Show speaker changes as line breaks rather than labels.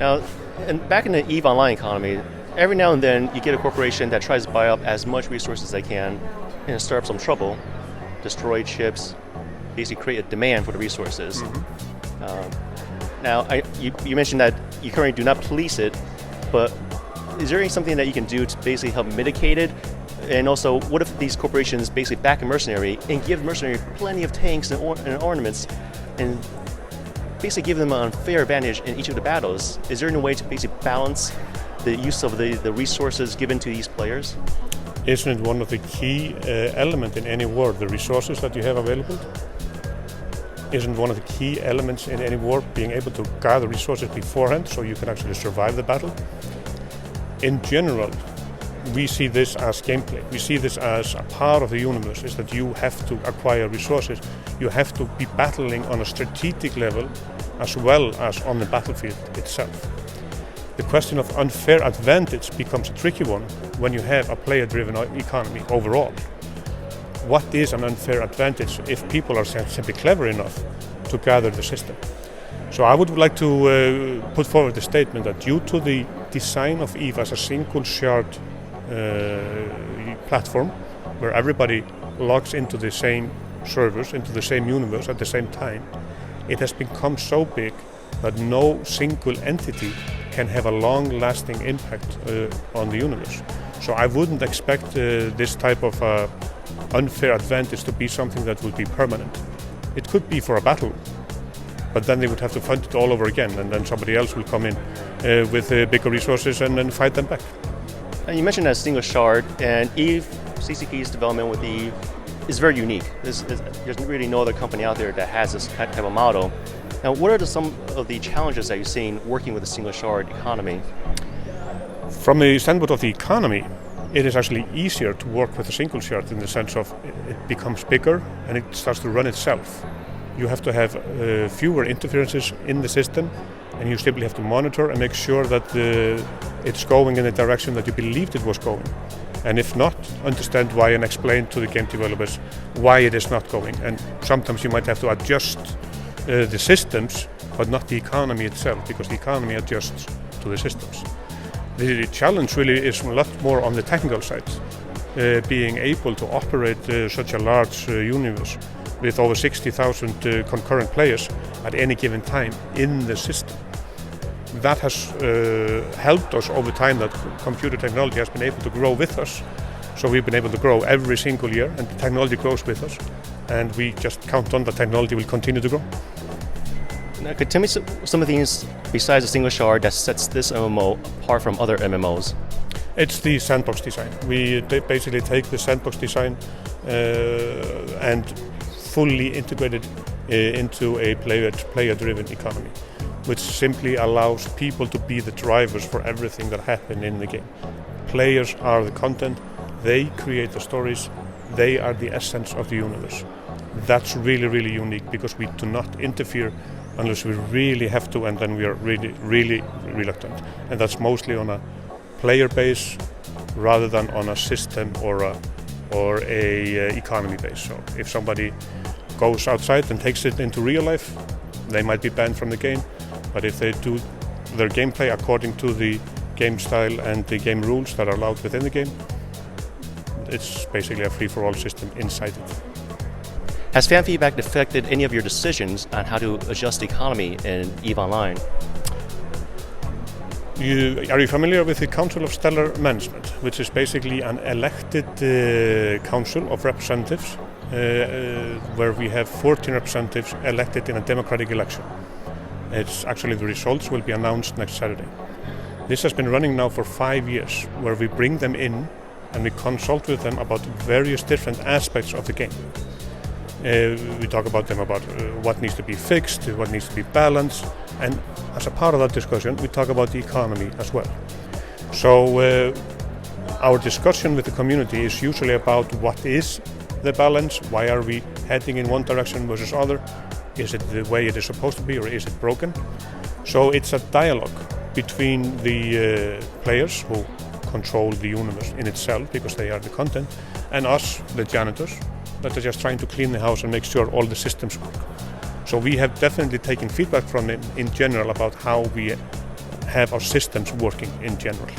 Now, and back in the EVE Online economy, every now and then you get a corporation that tries to buy up as much resources as they can and stir up some trouble, destroy chips, basically create a demand for the resources. Now, you mentioned that you currently do not police it, but is there something that you can do to basically help mitigate it? And also, what if these corporations basically back a mercenary and give the mercenary plenty of tanks and ornaments and basically give them an unfair advantage in each of the battles? Is there any way to basically balance the use of the resources given to these players?
Isn't it one of the key elements in any war, the resources that you have available? Isn't one of the key elements in any war being able to gather resources beforehand so you can actually survive the battle? In general, we see this as gameplay. We see this as a part of the universe, is that you have to acquire resources. You have to be battling on a strategic level as well as on the battlefield itself. The question of unfair advantage becomes a tricky one when you have a player-driven economy overall. What is an unfair advantage if people are simply clever enough to gather the system? So I would like to put forward the statement that due to the design of EVE as a single shared platform where everybody logs into the same servers, into the same universe at the same time, it has become so big that no single entity can have a long-lasting impact on the universe. So I wouldn't expect this type of unfair advantage to be something that would be permanent. It could be for a battle, but then they would have to fight it all over again, and then somebody else will come in with bigger resources and then fight them back.
And you mentioned that single shard, and EVE, CCP's development with EVE is very unique. There's really no other company out there that has this type of model. Now, what are some of the challenges that you're seeing working with a single shard economy?
From the standpoint of the economy, it is actually easier to work with a single shard in the sense of it becomes bigger and it starts to run itself. You have to have fewer interferences in the system, and you simply have to monitor and make sure that it's going in the direction that you believed it was going. And if not, understand why and explain to the game developers why it is not going. And sometimes you might have to adjust the systems, but not the economy itself, because the economy adjusts to the systems. The challenge really is a lot more on the technical side, being able to operate such a large universe with over 60,000 concurrent players at any given time in the system. That has helped us over time, that computer technology has been able to grow with us. So we've been able to grow every single year, and the technology grows with us, and we just count on the technology will continue to grow.
Now, could you tell me some of the things besides the single shard that sets this MMO apart from other MMOs?
It's the sandbox design. We basically take the sandbox design and fully integrate it into a player-driven economy, which simply allows people to be the drivers for everything that happens in the game. Players are the content, they create the stories, they are the essence of the universe. That's really, really unique, because we do not interfere unless we really have to, and then we are really, really reluctant. And that's mostly on a player base rather than on a system or a economy base. So if somebody goes outside and takes it into real life, they might be banned from the game. But if they do their gameplay according to the game style and the game rules that are allowed within the game, it's basically a free-for-all system inside it.
Has fan feedback affected any of your decisions on how to adjust the economy in EVE Online?
Are you familiar with the Council of Stellar Management, which is basically an elected council of representatives where we have 14 representatives elected in a democratic election. It's actually, the results will be announced next Saturday. This has been running now for 5 years, where we bring them in and we consult with them about various different aspects of the game. We talk about them about what needs to be fixed, what needs to be balanced, and as a part of that discussion we talk about the economy as well. So our discussion with the community is usually about what is the balance, why are we heading in one direction versus other, is it the way it is supposed to be or is it broken? So it's a dialogue between the players who control the universe in itself, because they are the content, and us, the janitors, that are just trying to clean the house and make sure all the systems work. So we have definitely taken feedback from them in general about how we have our systems working in general.